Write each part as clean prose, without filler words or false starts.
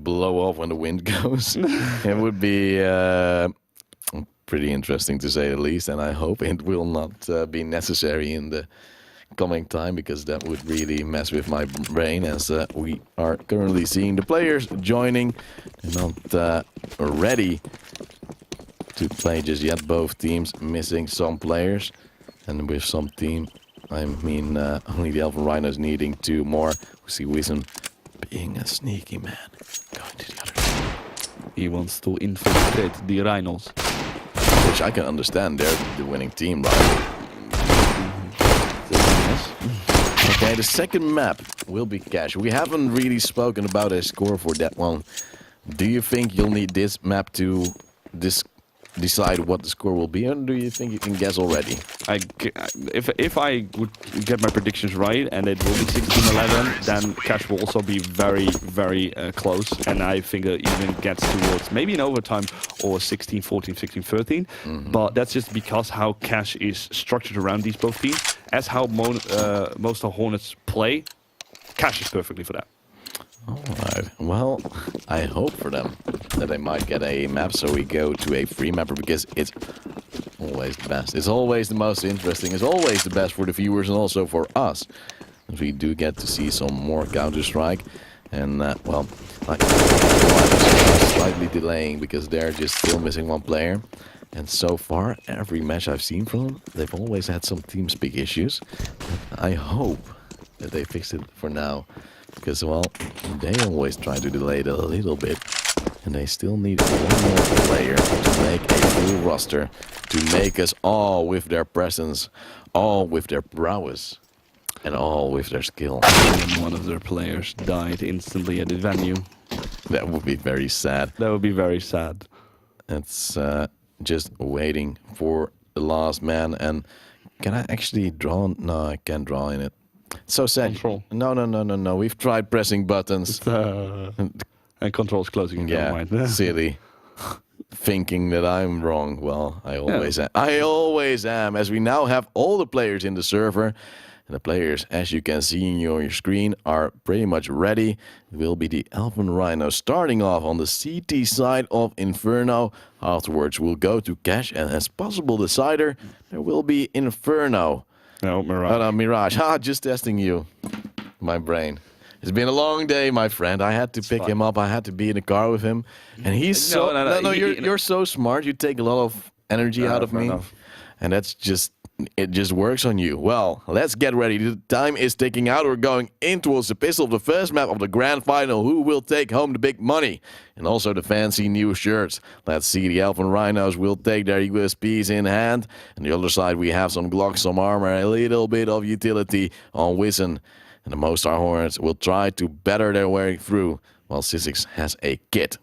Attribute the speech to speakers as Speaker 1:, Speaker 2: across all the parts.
Speaker 1: blow off when the wind goes. It would be pretty interesting to say the least, and I hope it will not be necessary in the coming time, because that would really mess with my brain, as we are currently seeing the players joining. They're not ready to play just yet. Both teams missing some players, and with some team, I mean only the Alphen Rhinos needing 2 more. We see Wizen being a sneaky man, going to the other side.
Speaker 2: He wants to infiltrate the Rhinos.
Speaker 1: Which I can understand, they're the winning team, right? Okay, the second map will be Cash. We haven't really spoken about a score for that one. Do you think you'll need this map to decide what the score will be, or do you think you can guess already?
Speaker 2: If I would get my predictions right and it will be 16-11, then Cash will also be very, very close. And I think it even gets towards maybe an overtime or 16-14, 16-13. But that's just because how Cash is structured around these both teams. As how most of Hornets play, Cash is perfectly for that.
Speaker 1: Alright, well, I hope for them that they might get a map, so we go to a free mapper, because it's always the best. It's always the most interesting. It's always the best for the viewers and also for us. We do get to see some more Counter-Strike, and well, like, slightly delaying because they're just still missing 1 player. And so far, every match I've seen from them, they've always had some TeamSpeak issues. I hope that they fixed it for now. Because, well, they always try to delay it a little bit. And they still need 1 more player to make a full roster. To make us all with their presence, all with their prowess, and all with their skill.
Speaker 2: And one of their players died instantly at the venue.
Speaker 1: That would be very sad.
Speaker 2: That would be very sad.
Speaker 1: It's just waiting for the last man. And can I actually draw? No, I can't draw in it. So sad.
Speaker 2: Control.
Speaker 1: No. We've tried pressing buttons.
Speaker 2: And control's closing.
Speaker 1: Yeah, silly. Thinking that I'm wrong. Well, I always am. I always am. As we now have all the players in the server. And the players, as you can see in your screen, are pretty much ready. It will be the Alphen Rhinos starting off on the CT side of Inferno. Afterwards, we'll go to Cash, and as possible decider, there will be Inferno.
Speaker 2: No, Mirage.
Speaker 1: Mirage. Just testing you. My brain. It's been a long day, my friend. I had to pick him up. I had to be in the car with him. And he's so... No, you're so smart. You take a lot of energy out of me.
Speaker 2: Enough.
Speaker 1: And that's just... It just works on you. Well, let's get ready. The time is ticking out. We're going in towards the pistol of the first map of the grand final. Who will take home the big money? And also the fancy new shirts. Let's see, the Alphen Rhinos will take their USPs in hand. On the other side, we have some Glocks, some armor, a little bit of utility on Wizen. And the Mostar Hornets will try to batter their way through, while Sissix has a kit.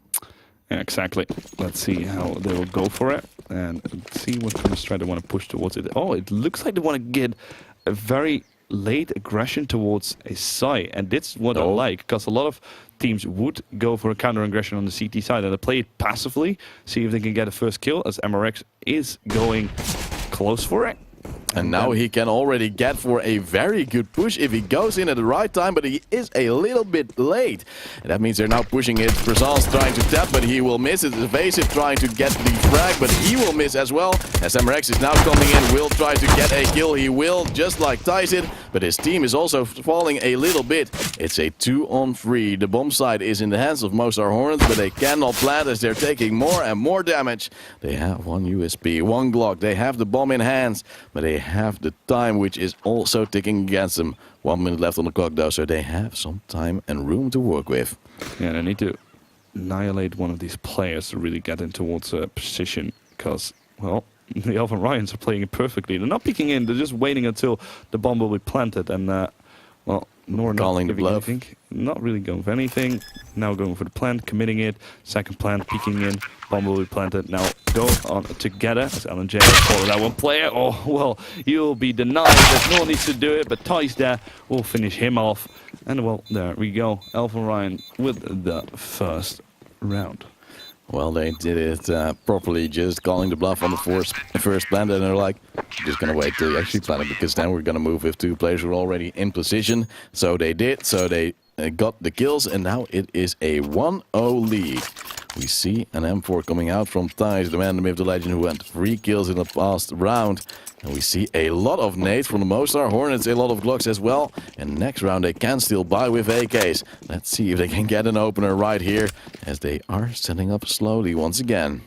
Speaker 2: Yeah, exactly. Let's see how they will go for it. And see what kind of stride they want to push towards it. Oh, it looks like they want to get a very late aggression towards a side. And that's what I like, because a lot of teams would go for a counter-aggression on the CT side and they play it passively, see if they can get a first kill, as MRX is going close for it.
Speaker 1: And now he can already get for a very good push if he goes in at the right time, but he is a little bit late. And that means they're now pushing it. Brazil's trying to tap, but he will miss it. Evasive trying to get the frag, but he will miss as well. As MRX is now coming in, will try to get a kill. He will, just like Tyson, but his team is also falling a little bit. It's a 2-on-3. The bomb site is in the hands of Mostar Hornets, but they cannot plant as they're taking more and more damage. They have 1 USP, 1 Glock. They have the bomb in hands, but they have the time, which is also ticking against them. 1 minute left on the clock though, so they have some time and room to work with.
Speaker 2: Yeah, they need to annihilate one of these players to really get in towards a position, because, well, the Alphen Rhinos are playing it perfectly. They're not peeking in, they're just waiting until the bomb will be planted, and, well, nor
Speaker 1: calling the bluff.
Speaker 2: Not really going for anything. Now going for the plant, committing it. Second plant, peeking in. Bomb will be planted. Now go on together as LNJ follow that 1 player. Oh, well, you'll be denied that no one needs to do it, but Thijs there will finish him off. And, well, there we go. Alphen Rhinos with the first round.
Speaker 1: Well, they did it properly, just calling the bluff on the first plant, and they're like, just going to wait till you actually plant it, because then we're going to move with 2 players who are already in position. So they did, so they got the kills, and now it is a 1-0 lead. We see an M4 coming out from Thijs, the man, the myth, the legend, who had 3 kills in the past round. And we see a lot of nades from the Mostar Hornets, a lot of Glocks as well. And next round they can still buy with AKs. Let's see if they can get an opener right here, as they are setting up slowly once again.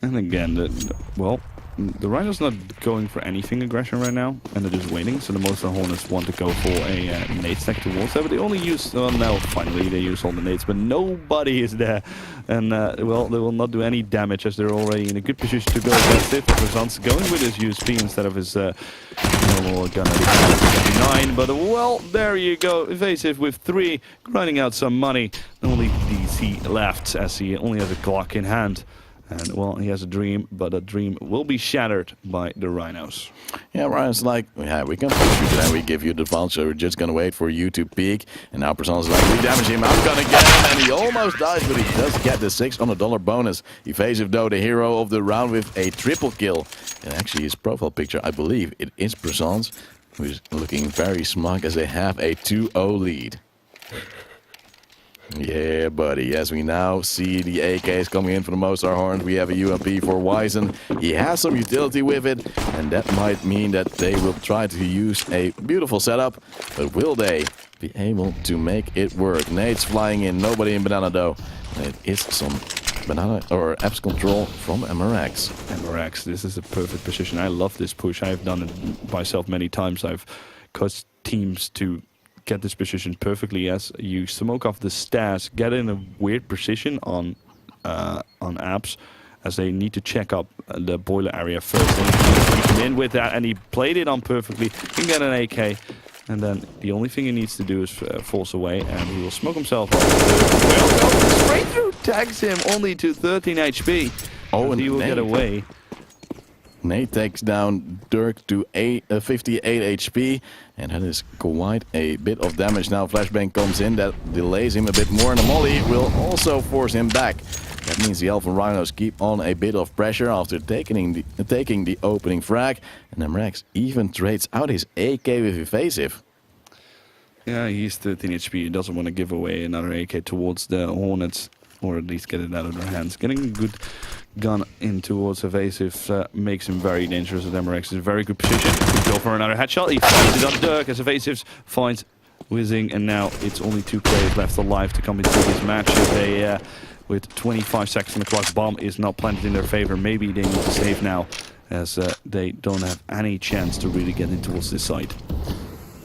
Speaker 2: And again, the Rhinos not going for anything aggression right now, and they're just waiting. So the Mostar Hornets want to go for a nade stack towards that, but they only use, now finally they use all the nades, but nobody is there. And well, they will not do any damage as they're already in a good position to go against it. Razan's going with his USP instead of his normal gun at 9, but well, there you go. Evasive with 3, grinding out some money. Only DC left as he only has a Glock in hand. And, well, he has a dream, but that dream will be shattered by the Rhinos.
Speaker 1: Yeah, Ryan's like, yeah, we can push you today, we give you the advantage, so we're just gonna wait for you to peek. And now Person's like, we damage him, I'm gonna get him, and he almost dies, but he does get the $600 bonus. Evasive, though, the hero of the round with a triple kill. And actually, his profile picture, I believe it is Person's, who's looking very smug as they have a 2-0 lead. Yeah, buddy, as we now see the AKs coming in for the Mostar Horns, we have a UMP for Wyzen. He has some utility with it, and that might mean that they will try to use a beautiful setup, but will they be able to make it work? Nades flying in, nobody in banana though. And it is some banana or apps control from MRX.
Speaker 2: MRX, this is a perfect position. I love this push. I've done it myself many times. I've coached teams to get this position perfectly as you smoke off the stairs, get in a weird position on apps, as they need to check up the boiler area first. And he came in with that, and he played it on perfectly. He can get an AK, and then the only thing he needs to do is force away, and he will smoke himself off. Well, straight through, tags him only to 13 HP. Oh, and he will get away.
Speaker 1: Nate takes down Dirk to 58 HP, and that is quite a bit of damage. Now Flashbang comes in, that delays him a bit more, and the molly will also force him back. That means the Alphen Rhinos keep on a bit of pressure after taking the opening frag, and MRX even trades out his AK with Evasive.
Speaker 2: Yeah, he's 13 HP, he doesn't want to give away another AK towards the Hornets, or at least get it out of their hands. Getting a good gun in towards Evasive makes him very dangerous. As MRX is in a very good position. Could go for another headshot. He finds it on Dirk as Evasive finds Whizzing, and now it's only 2 players left alive to come into this match. They, with 25 seconds on the clock, bomb is not planted in their favor. Maybe they need to save now, as they don't have any chance to really get in towards this side.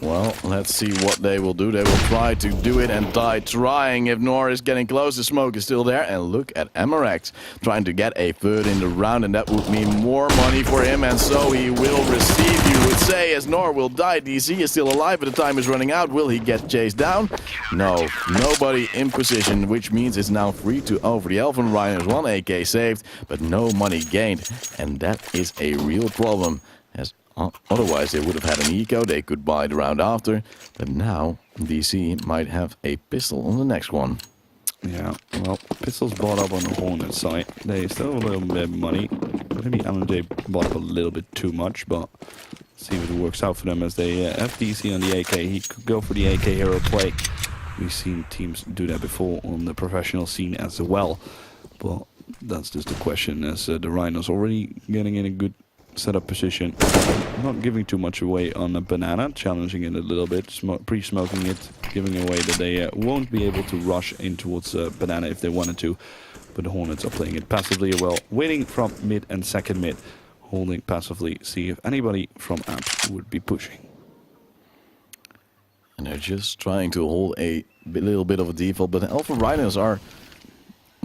Speaker 1: Well, let's see what they will do. They will try to do it and die trying. If Nor is getting close, the smoke is still there. And look at MRX trying to get a third in the round, and that would mean more money for him. And so he will receive, you would say, as Nor will die. DC is still alive, but the time is running out. Will he get chased down? No, nobody in position, which means it's now 3-0 for the Alphen Rhinos. 1 AK saved, but no money gained. And that is a real problem, as otherwise they would have had an eco, they could buy the round after, but now DC might have a pistol on the next one.
Speaker 2: Yeah, well, pistols bought up on the Hornet side. They still have a little bit of money. Maybe LMJ bought up a little bit too much, but see if it works out for them, as they have DC on the AK. He could go for the AK hero play. We've seen teams do that before on the professional scene as well, but that's just the question, as the Rhinos already getting in a good setup position, not giving too much away on a banana, challenging it a little bit, pre-smoking it, giving away that they won't be able to rush in towards banana if they wanted to, but the Hornets are playing it passively well, waiting from mid and second mid, holding passively, see if anybody from apps would be pushing.
Speaker 1: And they're just trying to hold a little bit of a default, but the Alphen Rhinos are,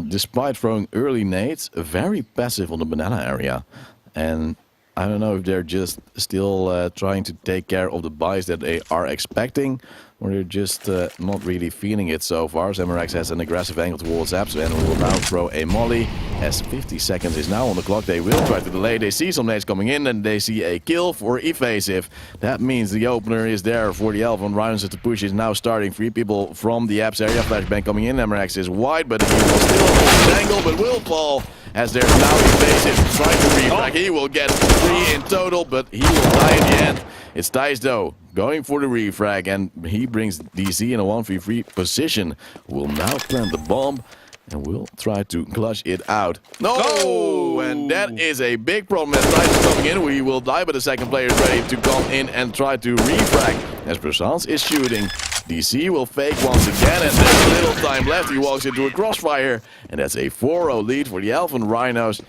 Speaker 1: despite throwing early nades, very passive on the banana area. And I don't know if they're just still trying to take care of the buys that they are expecting, or they're just not really feeling it so far. So MRX has an aggressive angle towards Apps, and will now throw a molly. As 50 seconds is now on the clock, they will try to delay. They see some nades coming in, and they see a kill for Evasive. That means the opener is there for the Alphen Rhinos. The push is now starting. 3 people from the Apps area. Flashbang coming in. MRX is wide, but he will still hold his angle, but will fall. As there's now Evasive trying to refrag. He will get 3 in total, but he will die in the end. It's Thijs though, going for the refrag, and he brings DC in a 1v3 position. Will now plant the bomb, and will try to clutch it out. No! And that is a big problem. As Rhinos is coming in, we will die, but the second player is ready to come in and try to refrag. As Persans is shooting, DC will fake once again, and there's little time left. He walks into a crossfire, and that's a 4-0 lead for the Alphen Rhinos.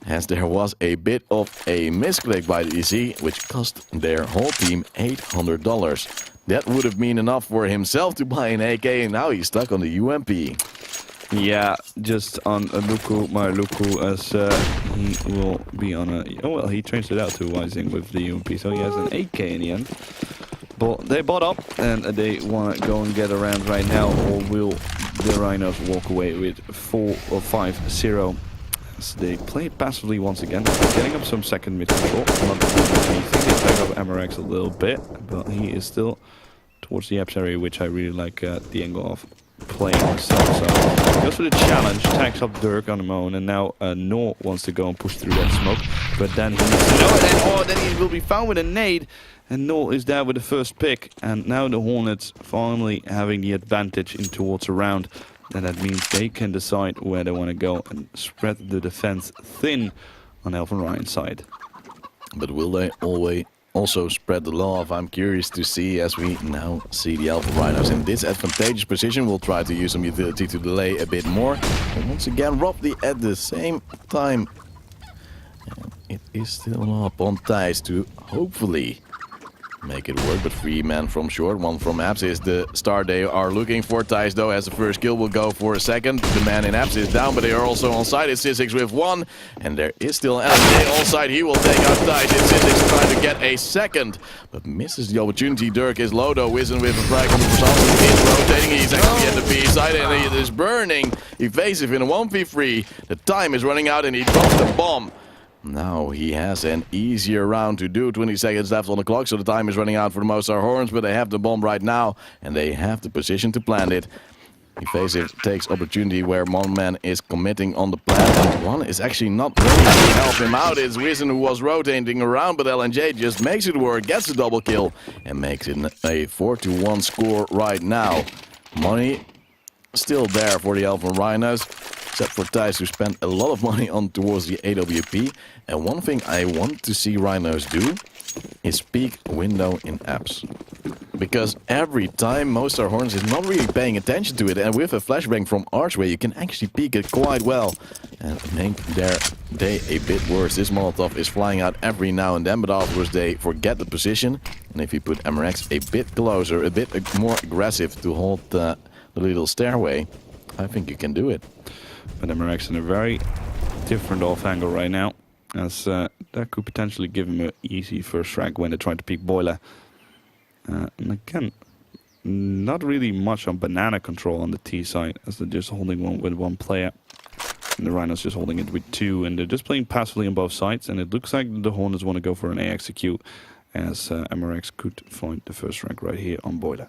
Speaker 1: As there was a bit of a misclick by the DC, which cost their whole team $800. That would have been enough for himself to buy an AK, and now he's stuck on the UMP.
Speaker 2: Yeah, just on a my Luku, as he will be on a... Oh, well, he changed it out to Wising with the UMP, so he has an AK in the end. But they bought up, and they want to go and get around right now, or will the Rhinos walk away with 4 or 5-0. As they play it passively once again, getting up some second mid control. Not anything, they back up MRX a little bit, but he is still towards the apps area, which I really like the angle of playing himself. So he goes for the challenge, tags up Dirk on his own, and now Noor wants to go and push through that smoke, but then he needs to know it, and then he will be found with a nade, and Noor is there with the first pick, and now the Hornets finally having the advantage in towards a round, and that means they can decide where they want to go and spread the defense thin on Alphen Ryan's side.
Speaker 1: But will they always also spread the love? I'm curious to see, as we now see the Alphen Rhinos in this advantageous position. We'll try to use some utility to delay a bit more. And once again, Robbie at the same time. And it is still up on Thijs to hopefully make it work, but 3 men from short, 1 from apps is the star they are looking for. Thijs, though, as the first kill, will go for a second. The man in apps is down, but they are also on side. It's Sissix with 1, and there is still LJ on side. He will take out Thijs. It's Sissix trying to get a second, but misses the opportunity. Dirk is low, though. Wizen with a frag on the Persans is rotating. He's actually at the B side, and he is burning. Evasive in a 1v3. The time is running out, and he drops the bomb. Now he has an easier round to do. 20 seconds left on the clock, so the time is running out for the Mostar Hornets, but they have the bomb right now, and they have the position to plant it. Evasive takes opportunity where 1 man is committing on the plant, and 1 is actually not ready to help him out. It's Wizen who was rotating around, but LNJ just makes it work, gets a double kill, and makes it a 4-1 score right now. Money still there for the Alphen Rhinos, except for Thijs, who spent a lot of money on towards the AWP. And one thing I want to see Rhinos do is peek window in apps. Because every time Mostar Hornets is not really paying attention to it, and with a flashbang from Archway you can actually peek it quite well and make their day a bit worse. This Molotov is flying out every now and then, but afterwards they forget the position. And if you put MRX a bit closer, a bit more aggressive to hold the little stairway, I think you can do it.
Speaker 2: But MRX in a very different off angle right now, as that could potentially give him an easy first frag when they try to peek Boiler. And again, not really much on banana control on the T side, as they're just holding one with 1 player. And the Rhinos just holding it with 2, and they're just playing passively on both sides. And it looks like the Hornets want to go for an AXQ, as MRX could find the first rank right here on Boiler.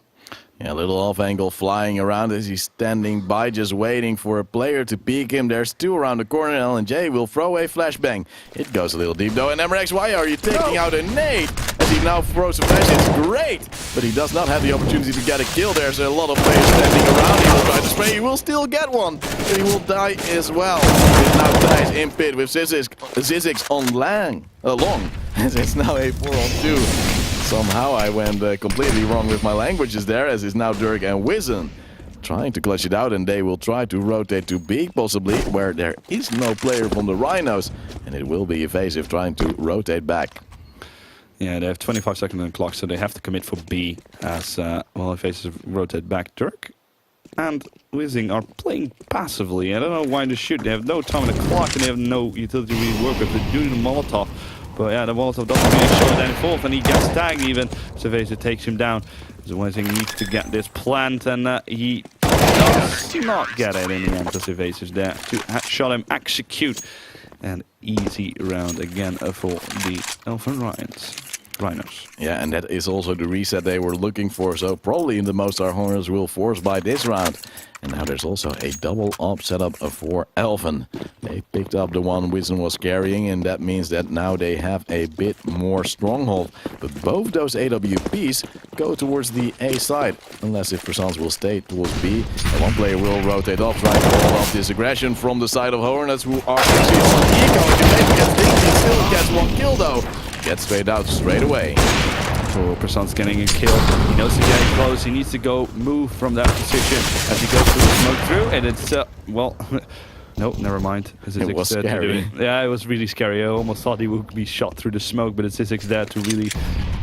Speaker 1: Yeah, a little off angle flying around as he's standing by, just waiting for a player to peek him. There's 2 around the corner. LNJ will throw a flashbang. It goes a little deep though. And MRX, why are you taking out a nade? As he now throws a flash, it's great. But he does not have the opportunity to get a kill. There's a lot of players standing around. He will try to spray. He will still get one. But he will die as well. It now dies in pit with Sissix on long. As it's now a 4-on-2. Somehow I went completely wrong with my languages there, as is now Dirk and Wizen trying to clutch it out, and they will try to rotate to B, possibly, where there is no player from the Rhinos, and it will be Evasive trying to rotate back.
Speaker 2: Yeah, they have 25 seconds on the clock, so they have to commit for B, as well, Evasive rotate back. Dirk and Wizen are playing passively. I don't know why they shoot. They have no time on the clock, and they have no utility to really work with. They're doing the Molotov. But yeah, the Molotov doesn't really show it any forth, and he gets tagged even. So Evasive takes him down. So Wizen needs to get this plant, and he does not get it in the end. As Evasive's there to shot him, execute. An easy round again for the Alphen Rhinos. Rhinos.
Speaker 1: Yeah, and that is also the reset they were looking for. So probably the Mostar Hornets will force by this round. And now there's also a double up setup for Alphen. They picked up the one Wisdom was carrying, and that means that now they have a bit more stronghold. But both those AWPs go towards the A side, unless if Croissants will stay towards B. And one player will rotate off, trying to hold off this aggression from the side of Hornets, who are actually on eco. Maybe gets things, he still gets one kill though. Gets straight out straight away.
Speaker 2: So Croissant's getting a kill. He knows he's getting close. He needs to go move from that position as he goes through the smoke through. And it's, well, no, never mind.
Speaker 1: It was scary.
Speaker 2: Yeah, it was really scary. I almost thought he would be shot through the smoke, but it's Zizix there to really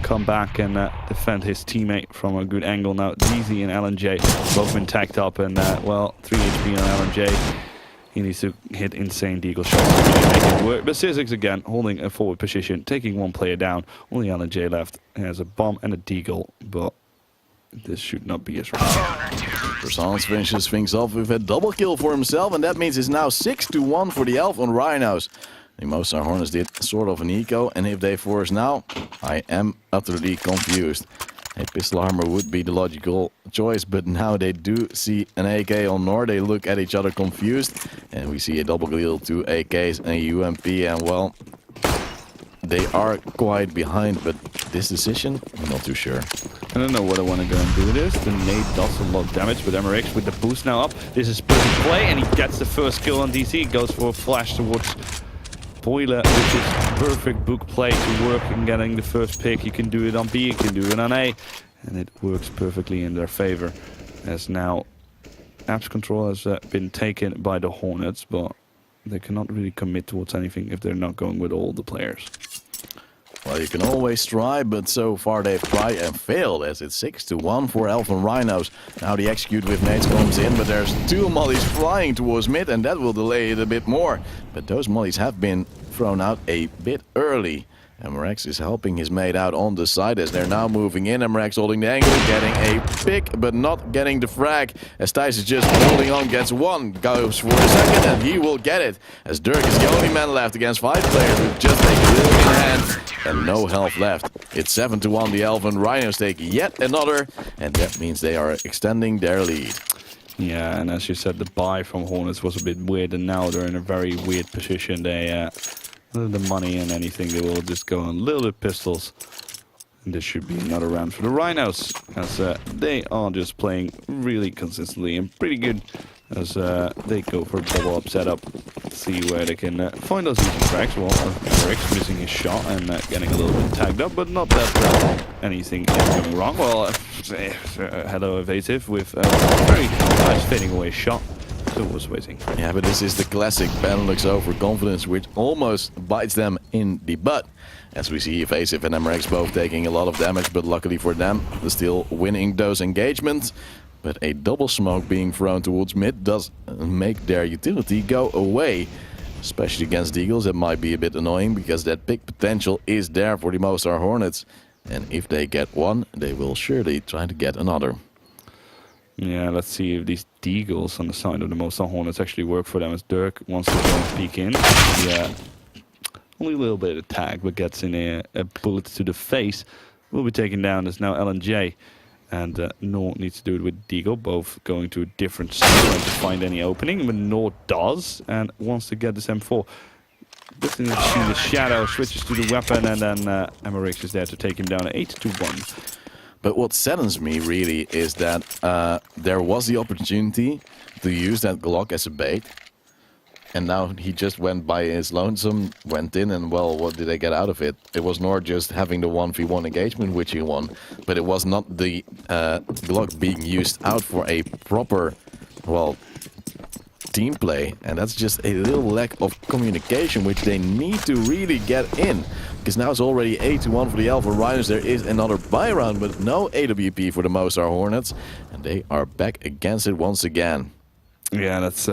Speaker 2: come back and defend his teammate from a good angle. Now, DZ and LNJ both been tagged up, and, well, 3 HP on LNJ. He needs to hit insane deagle shots to really make it work. But Zizix again holding a forward position, taking one player down. Only LNJ left. He has a bomb and a deagle, but this should not be his round.
Speaker 1: Croissants finishes things off with a double kill for himself, and that means it's now 6-1 for the Alphen Rhinos. The Mostar Hornets did sort of an eco, and if they force now, I am utterly confused. A pistol armor would be the logical choice, but now they do see an AK on Nor. They look at each other confused, and we see a double kill, 2 AKs and a UMP, and well, they are quite behind, but this decision, I'm not too sure.
Speaker 2: I don't know what I want to go and do with this. The nade does a lot of damage, but MRX with the boost now up. This is perfect play, and he gets the first kill on DC. Goes for a flash towards Boiler, which is perfect book play to work in getting the first pick. You can do it on B, you can do it on A, and it works perfectly in their favor. As now, apps control has been taken by the Hornets, but they cannot really commit towards anything if they're not going with all the players.
Speaker 1: Well, you can always try, but so far they've tried and failed, as it's 6-1 for Alphen Rhinos. Now the execute with nades comes in, but there's 2 mollies flying towards mid, and that will delay it a bit more. But those mollies have been thrown out a bit early. MRX is helping his mate out on the side as they're now moving in. MRX holding the angle, getting a pick, but not getting the frag. As Thijs is just holding on, gets one, goes for the second, and he will get it. As Dirk is the only man left against 5 players with just a kill in hand and no health left. It's 7-1, the Alphen Rhinos take yet another, and that means they are extending their lead.
Speaker 2: Yeah, and as you said, the buy from Hornets was a bit weird, and now they're in a very weird position. They the money and anything, they will just go on little bit pistols. And this should be another round for the Rhinos, as they are just playing really consistently and pretty good, as they go for a double up setup. See where they can find those easy cracks. Well, Eric's missing his shot and getting a little bit tagged up, but not that anything is going wrong. Well, hello evasive with a very nice fading away shot. Still was waiting.
Speaker 1: Yeah, but this is the classic Benelux overconfidence, which almost bites them in the butt. As we see Evasive and MRX both taking a lot of damage, but luckily for them, they're still winning those engagements. But a double smoke being thrown towards mid does make their utility go away. Especially against the Eagles, it might be a bit annoying because that big potential is there for the Mostar Hornets. And if they get one, they will surely try to get another.
Speaker 2: Yeah, let's see if these deagles on the side of the Mostar Hornets actually work for them, as Dirk wants to go and peek in. Yeah, only a little bit of tag, but gets in a bullet to the face. Will be taken down as now LNJ. And Nor needs to do it with deagle, both going to a different side trying to find any opening. But Nor does, and wants to get this M4. Just in the shadow, switches to the weapon, and then MRX is there to take him down at 8-1.
Speaker 1: But what saddens me really is that there was the opportunity to use that Glock as a bait. And now he just went by his lonesome, went in, and well, what did they get out of it? It was not just having the 1v1 engagement, which he won, but it was not the Glock being used out for a proper, well, team play. And that's just a little lack of communication, which they need to really get in. Because now it's already 8-1 for the Alphen Rhinos. There is another buy round, but no AWP for the Mostar Hornets. And they are back against it once again.
Speaker 2: Yeah, that's...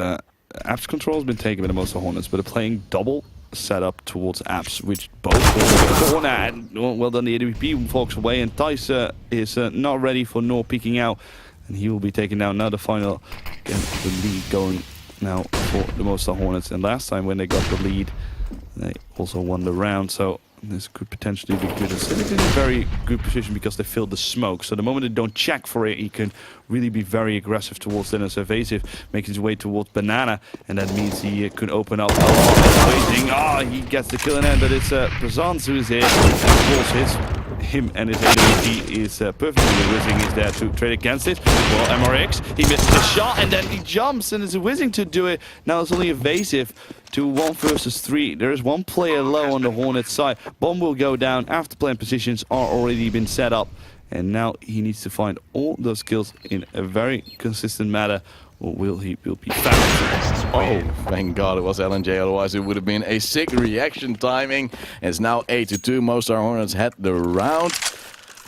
Speaker 2: Apps control has been taken by the Mostar Hornets, but they're playing double setup towards apps, which both will corner. And well done, the AWP walks away, and Thijs is not ready for Nor peeking out, and he will be taken down. Now the final, again, the lead going now for the Mostar Hornets. And last time when they got the lead, They also won the round, so this could potentially be good. Acidic is in a very good position because they filled the smoke. So the moment they don't check for it, he can really be very aggressive towards Dennis. Evasive, making his way towards Banana, and that means he could open up a lot of waiting. He gets the kill in end, but it's Presence who is here. And of course, him and his AWP is perfectly. Whizzing is there to trade against it. Well, MRX, he misses the shot, and then he jumps, and it's Whizzing to do it. Now it's only Evasive to 1 versus 3. There is one player low on the Hornets side. Bomb will go down after plant positions are already been set up. And now he needs to find all those kills in a very consistent manner, or will be found.
Speaker 1: Oh, thank God it was LNJ, otherwise it would have been a sick reaction timing. It's now 8-2. Mostar Hornets had the round,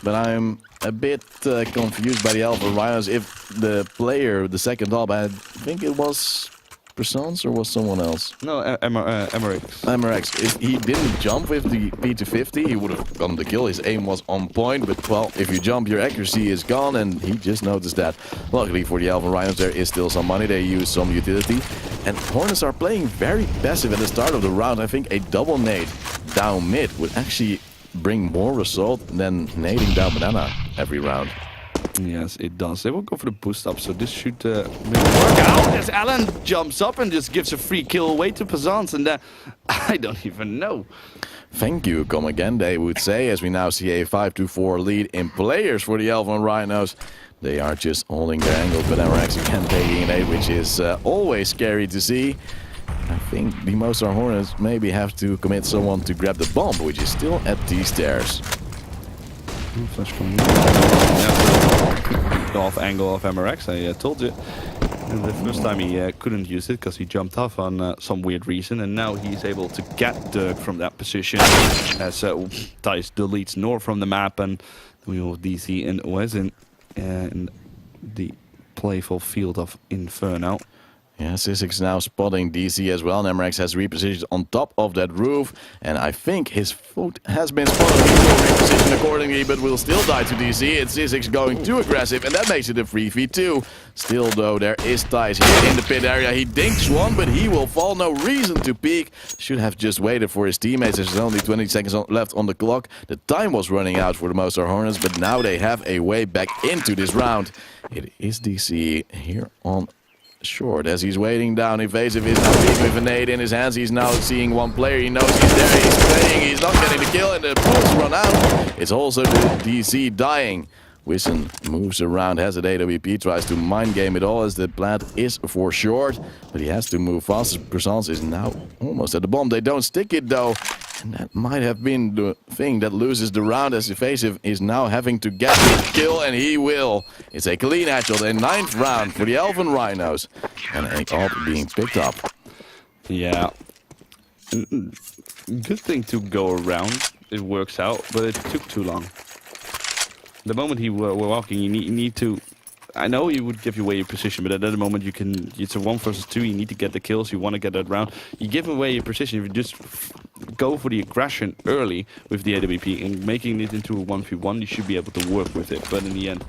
Speaker 1: but I'm a bit confused by the Alphen Rhinos. If the player, the second op, I think it was Persons or was someone else?
Speaker 2: No, MRX.
Speaker 1: MRX. If he didn't jump with the P250, he would have gotten the kill. His aim was on point, but well, if you jump, your accuracy is gone, and he just noticed that. Luckily for the Alphen Rhinos, there is still some money. They use some utility, and Hornets are playing very passive at the start of the round. I think a double nade down mid would actually bring more result than nading down Banana every round.
Speaker 2: Yes, it does. They will go for the boost up, so this should maybe work out as Alan jumps up and just gives a free kill away to Pazans, and I don't even know.
Speaker 1: Thank you, come again, they would say, as we now see a 5-4 lead in players for the Alphen Rhinos. They are just holding their angles, but MRX again taking an 8, which is always scary to see. I think the Mostar Hornets maybe have to commit someone to grab the bomb, which is still at these stairs.
Speaker 2: Flash from off angle of MRX, I told you. And the first time he couldn't use it because he jumped off on some weird reason, and now he's able to get Dirk from that position as Thijs deletes North from the map, and we have DC and Wezen in the playful field of Inferno.
Speaker 1: Yeah, Sissix now spotting DC as well. And MRX has repositioned on top of that roof. And I think his foot has been spotted. He will reposition accordingly, but will still die to DC. It's Sissix going too aggressive, and that makes it a 3v2. Still, though, there is Thijs here in the pit area. He dinks one, but he will fall. No reason to peek. Should have just waited for his teammates. There's only 20 seconds left on the clock. The time was running out for the Mostar Hornets, but now they have a way back into this round. It is DC here on short as he's waiting down. Evasive is now being with a nade in his hands. He's now seeing one player. He knows he's there. He's playing. He's not getting the kill, and the bullets run out. It's also the DC dying. Wissen moves around, has an AWP, tries to mind game it all as the plant is for short, but he has to move fast. Persons is now almost at the bomb. They don't stick it though, and that might have been the thing that loses the round, as Evasive is now having to get the kill, and he will. It's a clean headshot, a 9th round for the Alphen Rhinos, and a ult being picked up.
Speaker 2: Yeah, good thing to go around. It works out, but it took too long. The moment he were walking, you need to. I know he would give you away your position, but at that moment you can. It's a 1 versus 2. You need to get the kills. You want to get that round. You give away your position if you just go for the aggression early with the AWP and making it into a 1v1. You should be able to work with it. But in the end,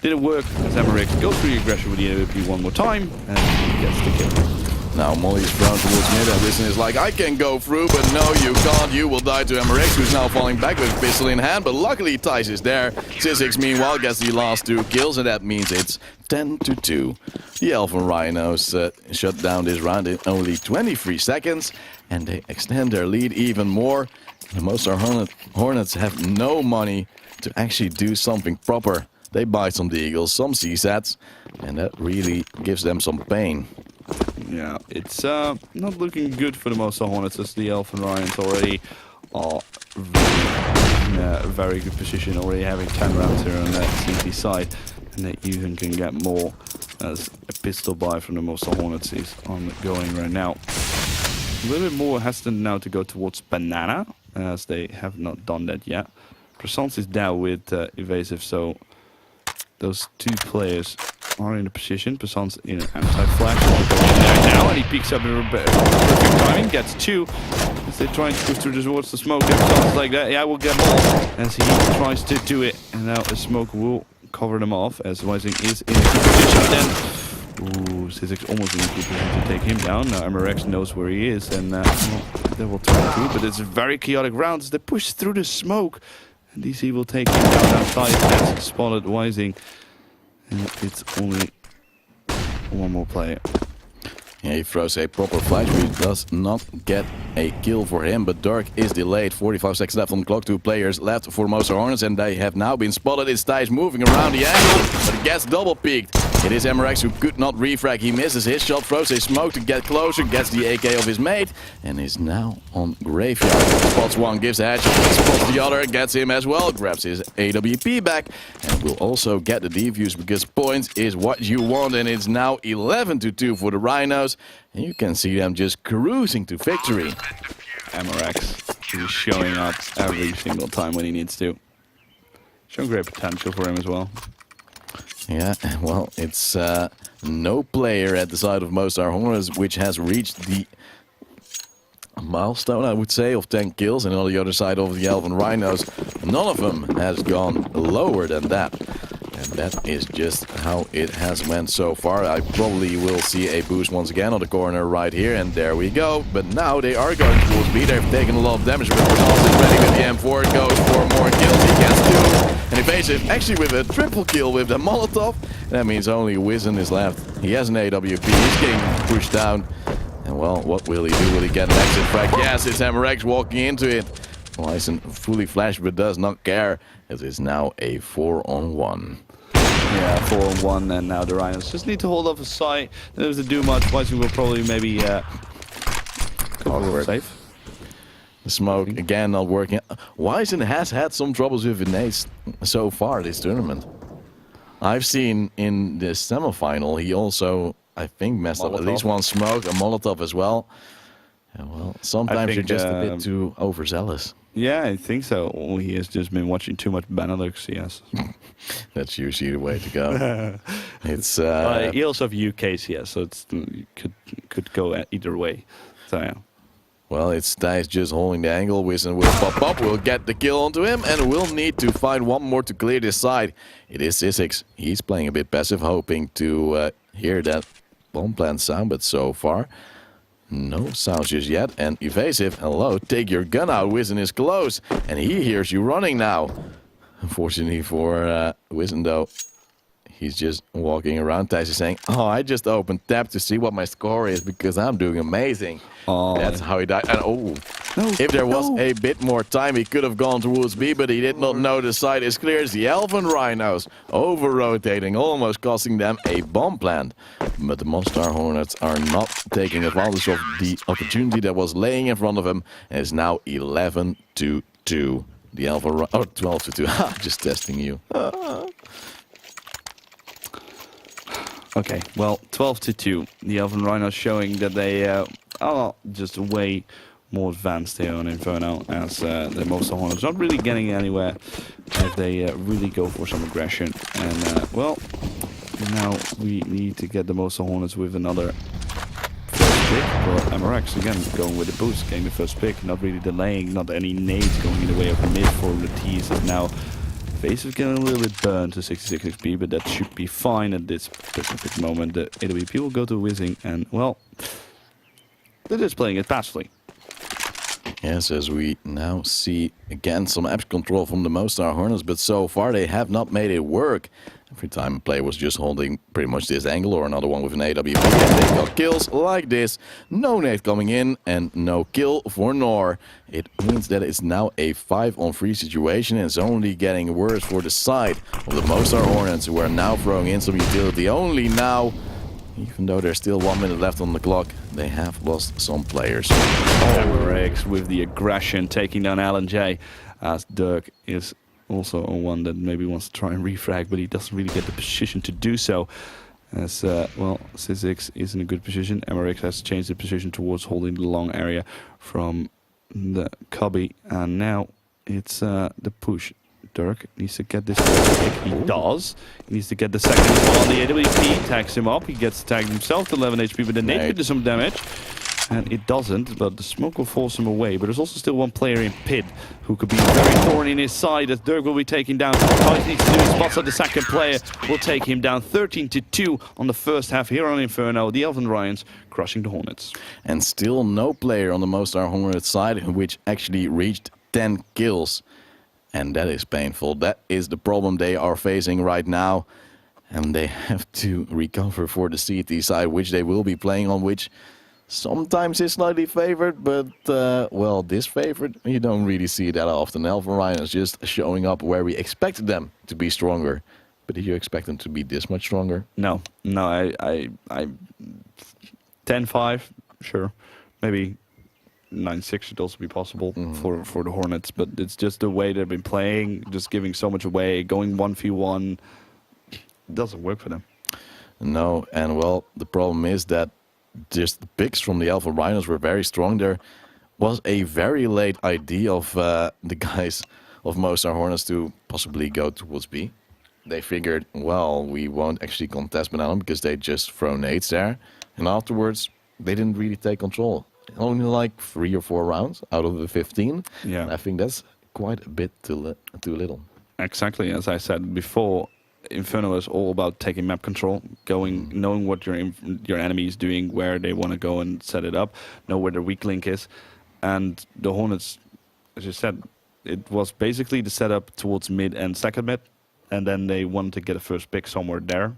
Speaker 2: didn't work. As MRX goes through the aggression with the AWP one more time and he gets the kill.
Speaker 1: Now Molly's thrown towards mid, and Wissen is like, I can go through, but no, you can't. You will die to MRX, who's now falling back with a pistol in hand, but luckily Thijs is there. Sissix, meanwhile, gets the last 2 kills, and that means it's 10-2. The Alphen Rhinos shut down this round in only 23 seconds, and they extend their lead even more. The Mostar Hornets have no money to actually do something proper. They buy some Deagles, some CSATs, and that really gives them some pain.
Speaker 2: Yeah, it's not looking good for the Mostar Hornets, as the Alphen Rhinos already are in a very good position, already having 10 rounds here on that CT side, and they even can get more, as a pistol buy from the Mostar Hornets is ongoing right now. A little bit more hesitant now to go towards Banana, as they have not done that yet. Persons is down with Evasive, so those 2 players are in a position. Persons in an anti-flash. Going there now, and he peeks up in perfect timing. Gets 2. As they try to push through towards the smoke. Persons like that. Yeah, we'll get more. As he tries to do it. And now the smoke will cover them off. As Weising is in a good position. Then Ooh, Sisix almost in a good position to take him down. Now MRX knows where he is, and well, they will turn through. But it's a very chaotic round as they push through the smoke. And DC will take him down outside. Has spotted Wising. And it's only one more player.
Speaker 1: Yeah, he throws a proper flash, but he does not get a kill for him. But Dirk is delayed. 45 seconds left on the clock. 2 players left for Mostar Hornets, and they have now been spotted. It's Thijs moving around the angle, but it gets double peeked. It is MRX who could not refrag. He misses his shot, throws a smoke to get closer, gets the AK of his mate, and is now on Graveyard. Spots one, gives a headshot, spots the other, gets him as well, grabs his AWP back, and will also get the defuse because points is what you want, and it's now 11-2 for the Rhinos, and you can see them just cruising to victory.
Speaker 2: MRX is showing up every single time when he needs to. Showing great potential for him as well.
Speaker 1: Yeah, well, it's no player at the side of Mostar Hornets which has reached the milestone, I would say, of 10 kills. And on the other side of the Alphen Rhinos, none of them has gone lower than that. And that is just how it has went so far. I probably will see a boost once again on the corner right here, and there we go. But now they are going towards B. They've taken a lot of damage, but Rhinos is ready with the M4. Goes for more kills. He gets 2. And evasive, actually with a triple kill with the Molotov. That means only Wizen is left. He has an AWP. He's getting pushed down. And well, what will he do? Will he get an exit frag? Yes, it's MRX walking into it. Wizen fully flashed but does not care. It is now a 4-on-1.
Speaker 2: Yeah, 4-on-1, and now the Rhinos just need to hold off a site. They don't have to do much. Wizen will probably maybe go safe.
Speaker 1: The smoke again not working. Wizen has had some troubles with grenades so far this tournament. I've seen in the semifinal he also, I think, messed up at least one smoke, a Molotov as well. And well, sometimes you're just a bit too overzealous.
Speaker 2: Yeah, I think so. He has just been watching too much Benelux, yes.
Speaker 1: That's usually the way to go. It's
Speaker 2: he also have UKs, yes, so it's could go either way. So yeah.
Speaker 1: Well, it's Thijs just holding the angle. Wizen will pop up, will get the kill onto him, and will need to find one more to clear this side. It is Sisix. He's playing a bit passive, hoping to hear that bomb plant sound, but so far, no sounds just yet. And evasive, hello, take your gun out. Wizen is close, and he hears you running now. Unfortunately for Wizen, though, he's just walking around. Thijs is saying, oh, I just opened tab to see what my score is because I'm doing amazing. Oh. That's how he died. And if there was a bit more time, he could have gone towards B, but he did not know the side is clear. It's the Alphen Rhinos over-rotating, almost costing them a bomb plant. But the Mostar Hornets are not taking advantage of the opportunity that was laying in front of them. And it's now 11-2. The Alphen, 12-2. Just testing you.
Speaker 2: Okay, well, 12-2. The Alphen Rhinos showing that they are just way more advanced here on Inferno, as the Mostar Hornets not really getting anywhere if they really go for some aggression. And well, now we need to get the Mostar Hornets with another first pick. But MRX again going with the boost, getting the first pick, not really delaying, not any nades going in the way of the mid for the T's. Is now face is getting a little bit burned to 66 XP, but that should be fine at this specific moment. The AWP will go to Wizzing, and well, they're just playing it passively.
Speaker 1: Yes, as we now see again some app control from the Mostar Hornets, but so far they have not made it work. Every time a player was just holding pretty much this angle or another one with an AWP, and they got kills like this. No nade coming in and no kill for Nor. It means that it's now a 5-on-3 situation, and it's only getting worse for the side of the Mostar Hornets, who are now throwing in some utility only now. Even though there's still 1 minute left on the clock, they have lost some players.
Speaker 2: MRX with the aggression, taking down Alan J, as Dirk is also on one that maybe wants to try and refrag, but he doesn't really get the position to do so. As, well, Sisix is in a good position. MRX has changed the position towards holding the long area from the cubby, and now it's the push. Dirk needs to get this first pick. He does. He needs to get the second one. The AWP tags him up. He gets tagged himself to 11 HP, but the nade could do some damage. And it doesn't, but the smoke will force him away. But there's also still one player in pit who could be very thorny in his side as Dirk will be taken down. Tice needs to do his spots, so the second player will take him down 13-2 on the first half here on Inferno. The Alphen Rhinos crushing the Hornets.
Speaker 1: And still no player on the Mostar Hornets side which actually reached 10 kills. And that is painful. That is the problem they are facing right now. And they have to recover for the CT side, which they will be playing on, which sometimes is slightly favored, but, well, this favored, you don't really see that often. Alphen Rhinos just showing up where we expected them to be stronger. But did you expect them to be this much stronger?
Speaker 2: No, I 10-5, sure. Maybe 9-6 should also be possible for the Hornets, but it's just the way they've been playing, just giving so much away, going 1v1, doesn't work for them.
Speaker 1: No, and well, the problem is that just the picks from the Alphen Rhinos were very strong. There was a very late idea of the guys of Mostar Hornets to possibly go towards B. They figured, well, we won't actually contest Banana because they just throw nades there. And afterwards, they didn't really take control. Only like 3 or 4 rounds out of the 15.
Speaker 2: Yeah,
Speaker 1: And I think that's quite a bit too little.
Speaker 2: Exactly, as I said before, Inferno is all about taking map control, going, knowing what your enemy is doing, where they want to go and set it up, know where their weak link is. And the Hornets, as you said, it was basically the setup towards mid and second mid, and then they wanted to get a first pick somewhere there.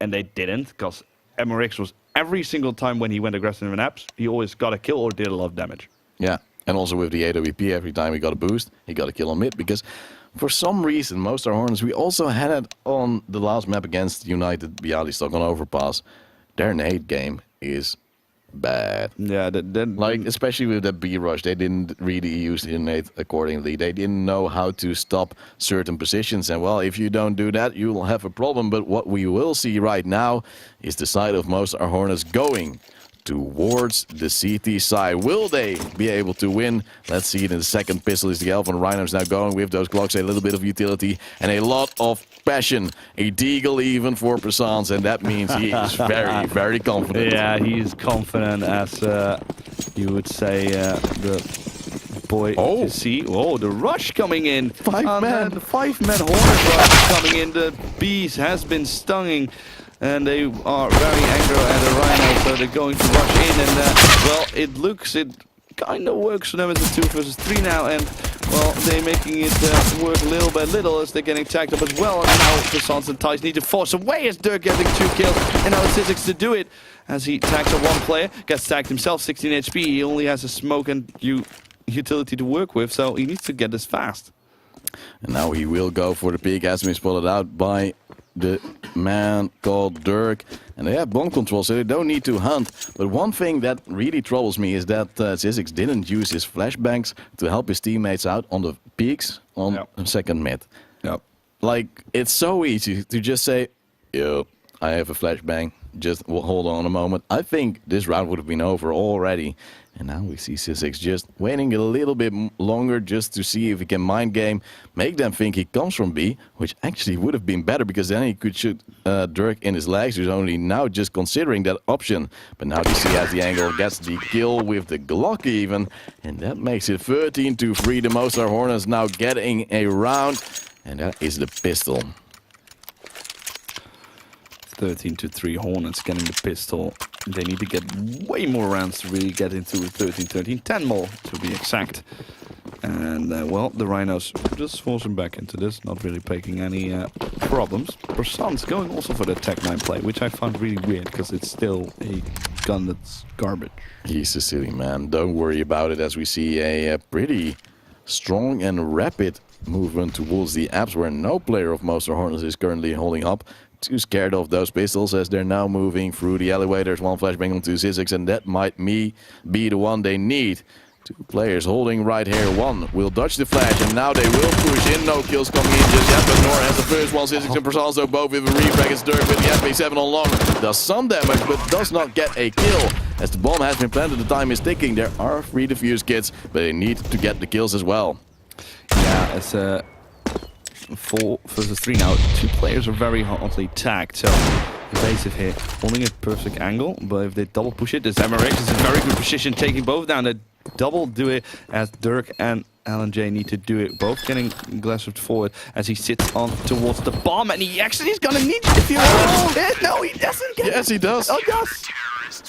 Speaker 2: And they didn't, because MRX was every single time when he went aggressive in apps, he always got a kill or did a lot of damage.
Speaker 1: Yeah, and also with the AWP, every time he got a boost, he got a kill on mid, because for some reason, Mostar Hornets, we also had it on the last map against United Bialystok on Overpass. Their nade game is bad.
Speaker 2: Yeah,
Speaker 1: like, especially with the B rush, they didn't really use the nade accordingly. They didn't know how to stop certain positions. And well, if you don't do that, you'll have a problem. But what we will see right now is the side of Mostar Hornets going towards the CT side. Will they be able to win? Let's see it in the second pistol. Is the Alphen Rhinos now going with those Glocks, a little bit of utility and a lot of passion. A deagle even for Persans, and that means he is very, very confident.
Speaker 2: Yeah, he is confident, as you would say, the boy.
Speaker 1: Oh.
Speaker 2: You see, oh, the rush coming in.
Speaker 1: The 5-man
Speaker 2: Hornet rush coming in. The beast has been stunning. And they are very angry at the Rhinos, so they're going to rush in. And, well, it kind of works for them as a 2 versus 3 now. And, well, they're making it work little by little as they're getting tagged up as well. And now the Sons and Tice need to force away as Dirk getting 2 kills. And now it's Sizzix to do it as he tags up one player. Gets tagged himself, 16 HP. He only has a smoke and utility to work with, so he needs to get this fast.
Speaker 1: And now he will go for the peak, has been spotted out by the man called Dirk. And they have bomb control, so they don't need to hunt. But one thing that really troubles me is that Sizzix didn't use his flashbangs to help his teammates out on the peaks on second mid.
Speaker 2: Yep.
Speaker 1: Like, it's so easy to just say, yo, I have a flashbang, just hold on a moment. I think this round would have been over already. And now we see Sizzix just waiting a little bit longer just to see if he can mind game, make them think he comes from B, which actually would have been better because then he could shoot Dirk in his legs, who's only now just considering that option. But now DC has the angle, gets the kill with the Glock even, and that makes it 13-3. The Mostar Hornets now getting a round, and that is the pistol.
Speaker 2: 13-3 Hornets getting the pistol. They need to get way more rounds to really get into 13-13. 10 more to be exact. And, well, the Rhinos just forcing back into this, not really making any problems. Persans going also for the Tech 9 play, which I found really weird because it's still a gun that's garbage.
Speaker 1: He's a silly man. Don't worry about it as we see a pretty strong and rapid movement towards the apps where no player of Mostar Hornets is currently holding up. Too scared of those pistols as they're now moving through the alleyway. There's one flashbang onto Sizzix, and that might be the one they need. 2 players holding right here. One will dodge the flash, and now they will push in. No kills coming in just yet, but Nor has the first one. Sizzix and Persalzo both with a refrag. It's Dirk with the SP7 on long. Does some damage, but does not get a kill. As the bomb has been planted, the time is ticking. There are 3 defuse kits, but they need to get the kills as well.
Speaker 2: Yeah, it's 4 versus 3 now. 2 players are very hotly tagged, so evasive here, holding a perfect angle, but if they double push it, this MRX is in very good position, taking both down. They double do it as Dirk and LNJ need to do it, both getting aggressive forward as he sits on towards the bomb, and he actually is gonna need to defuse it. No, he doesn't get
Speaker 1: Yes, he does.
Speaker 2: Oh, yes.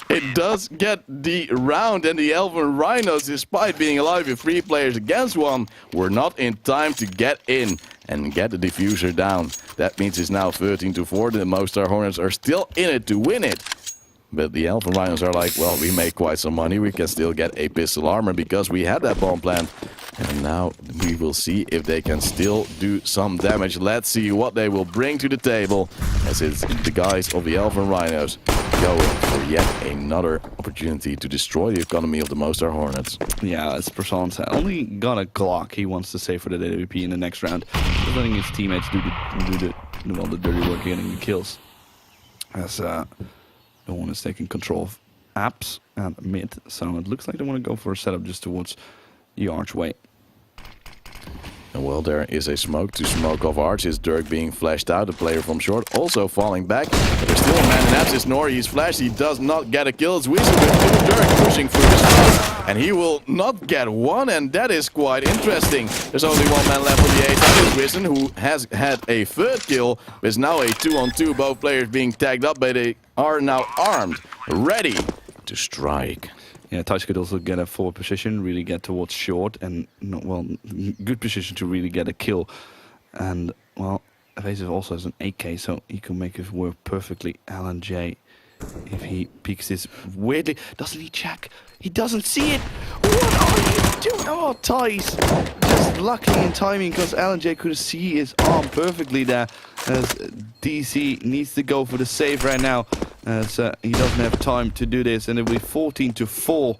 Speaker 1: It does get the round, and the Alphen Rhinos, despite being alive with 3 players against 1, were not in time to get in and get the diffuser down. That means it's now 13-4. The Mostar Hornets are still in it to win it. But the Alphen Rhinos are like, well, we make quite some money. We can still get a pistol armor because we had that bomb plant. And now we will see if they can still do some damage. Let's see what they will bring to the table, as it's the guys of the Alphen Rhinos going for yet another opportunity to destroy the economy of the Mostar Hornets.
Speaker 2: Yeah, as Prasan said, only got a Glock he wants to save for the AWP in the next round. Just letting his teammates do the dirty work, getting the kills. As the Hornets taking control of apps and mid, so it looks like they want to go for a setup just towards the archway.
Speaker 1: And well, there is a smoke to smoke off Arch. Is Dirk being flashed out, the player from short, also falling back. But there's still a man in apps. It's Nori, he's flashed, he does not get a kill. It's Wiesen with Dirk pushing through the smoke, and he will not get one, and that is quite interesting. There's only 1 man left on the A. That is Wiesen, who has had a 3rd kill. It's now a 2-on-2, both players being tagged up, but they are now armed, ready to strike.
Speaker 2: Yeah, Thijs could also get a forward position, really get towards short, and good position to really get a kill. And well, Evasive also has an AK, so he can make it work perfectly. LNJ, if he peeks this weirdly, doesn't he check? He doesn't see it. What are you doing? Oh, Thijs, just lucky in timing because LNJ could see his arm perfectly there. As DC needs to go for the save right now, as he doesn't have time to do this, and it'll be 14-4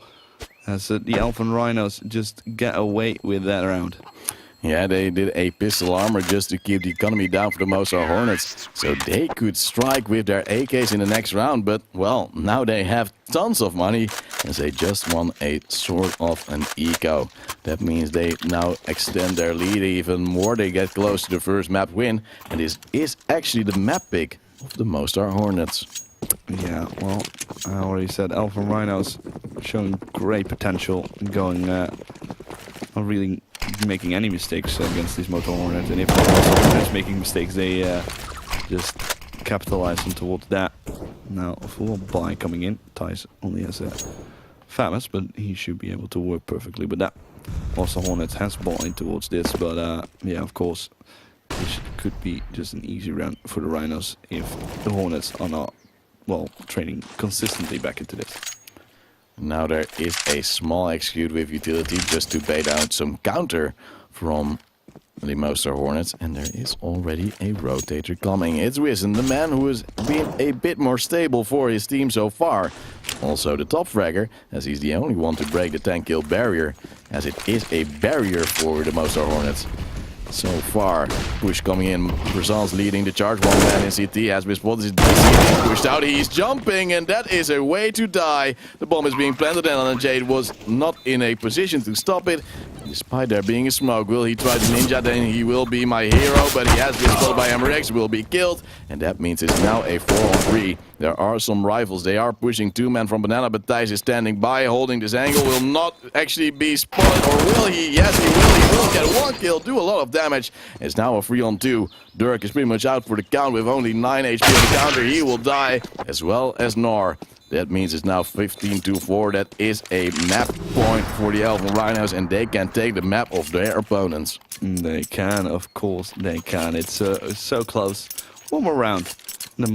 Speaker 2: as the Alphen Rhinos just get away with that round.
Speaker 1: Yeah, they did a pistol armor just to keep the economy down for the Mostar Hornets, so they could strike with their AKs in the next round, but well, now they have tons of money as they just won a sort of an eco. That means they now extend their lead even more. They get close to the first map win, and this is actually the map pick of the Mostar Hornets.
Speaker 2: Yeah, well, I already said Alphen Rhinos showing great potential, going not really making any mistakes against these Mostar Hornets, and if the Mostar Hornets making mistakes, they just capitalize on towards that. Now a full buy coming in. Thijs only has a Famous, but he should be able to work perfectly with that. Also Hornets has bought in towards this, but yeah, of course this could be just an easy round for the Rhinos if the Hornets are not, well, training consistently back into this.
Speaker 1: Now there is a small execute with utility just to bait out some counter from the Mostar Hornets, and there is already a rotator coming. It's Wiesen, the man who has been a bit more stable for his team so far. Also the top fragger, as he's the only one to break the 10-kill barrier, as it is a barrier for the Mostar Hornets. So far, push coming in. Brazil's leading the charge. 1 man in CT has been spotted. DC being pushed out. He's jumping, and that is a way to die. The bomb is being planted, and Jade was not in a position to stop it. Despite there being a smoke, will he try to ninja? Then he will be my hero, but he has been spotted by MRX, will be killed, and that means it's now a 4-on-3. There are some rifles. They are pushing 2 men from Banana, but Thijs is standing by, holding this angle. Will not actually be spotted, or will he? Yes, he will. He will get 1 kill, do a lot of damage. It's now a 3-on-2. Dirk is pretty much out for the count with only 9 HP on the counter. He will die, as well as Nor. That means it's now 15-4. That is a map point for the Alphen Rhinos, and they can take the map of their opponents.
Speaker 2: They can, of course, they can. It's so close. 1 more round. The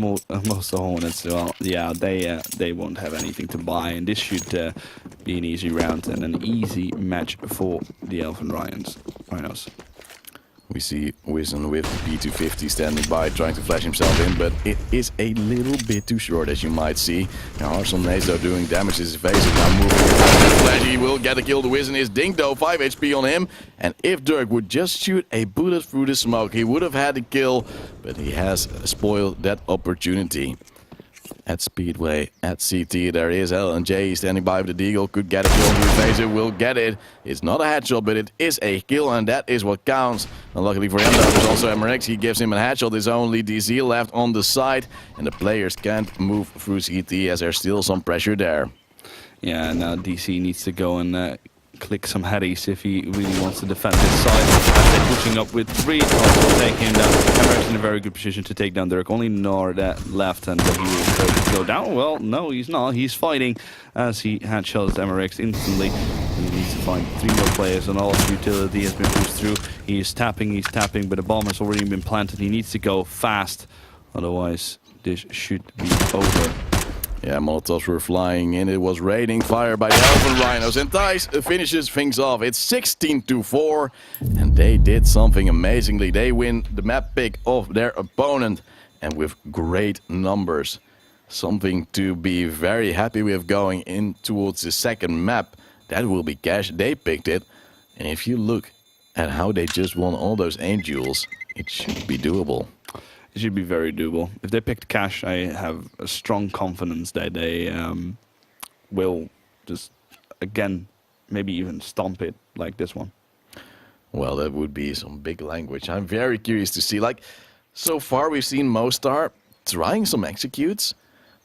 Speaker 2: Mostar Hornets, well, yeah, they won't have anything to buy, and this should be an easy round and an easy match for the Alphen Rhinos.
Speaker 1: We see Wiesen with P250 standing by, trying to flash himself in, but it is a little bit too short, as you might see. Now Arsenal Naze, though, doing damage to his face, and now moving with flash. He will get a kill. The Wiesen is dinged, though, 5 HP on him. And if Dirk would just shoot a bullet through the smoke, he would have had the kill, but he has spoiled that opportunity. at Speedway, at CT. There is LNJ standing by with the Deagle. Could get a kill. Phaser will get it. It's not a headshot, but it is a kill, and that is what counts. And luckily for him, there's also MRX. He gives him a headshot. There's only DZ left on the side, and the players can't move through CT as there's still some pressure there.
Speaker 2: Yeah, now DC needs to go and click some headies if he really wants to defend this side. As they're pushing up with 3, take him down. Emmerich in a very good position to take down Dirk. Only Nor that left, and he will go down. Well, no, he's not. He's fighting as he headshots Emmerich instantly. And he needs to find 3 more players, and all his utility has been pushed through. He's tapping, but the bomb has already been planted. He needs to go fast, otherwise this should be over.
Speaker 1: Yeah, Molotovs were flying in. It was raining fire by the Alphen Rhinos. And Thijs finishes things off. It's 16-4. And they did something amazingly. They win the map pick of their opponent. And with great numbers. Something to be very happy with going in towards the second map. That will be cash. They picked it. And if you look at how they just won all those aim duels, it should be doable.
Speaker 2: It should be very doable. If they picked cash, I have a strong confidence that they will just, again, maybe even stomp it like this one.
Speaker 1: Well, that would be some big language. I'm very curious to see. Like, so far we've seen Mostar trying some executes,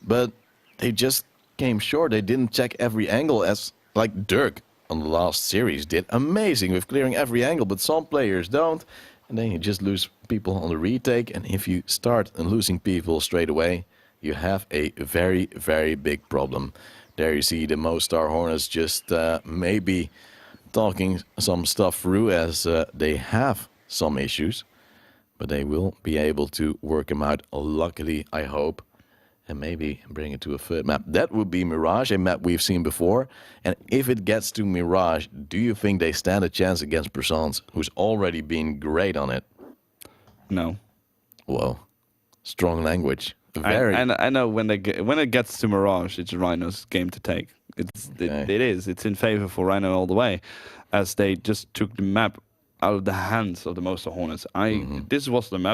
Speaker 1: but they just came short. They didn't check every angle as, like Dirk on the last series did. Amazing with clearing every angle, but some players don't. And then you just lose people on the retake. And if you start losing people straight away, you have a very, very big problem. There you see the Mostar Hornets just maybe talking some stuff through as they have some issues. But they will be able to work them out, luckily, I hope. And maybe bring it to a third map. That would be Mirage, a map we've seen before. And if it gets to Mirage, do you think they stand a chance against Persons, who's already been great on it?
Speaker 2: No.
Speaker 1: Whoa. Strong language. Very.
Speaker 2: I know when it gets to Mirage, it's Rhino's game to take. It is. It's in favor for Rhino all the way, as they just took the map out of the hands of the Mostar Hornets. This was the map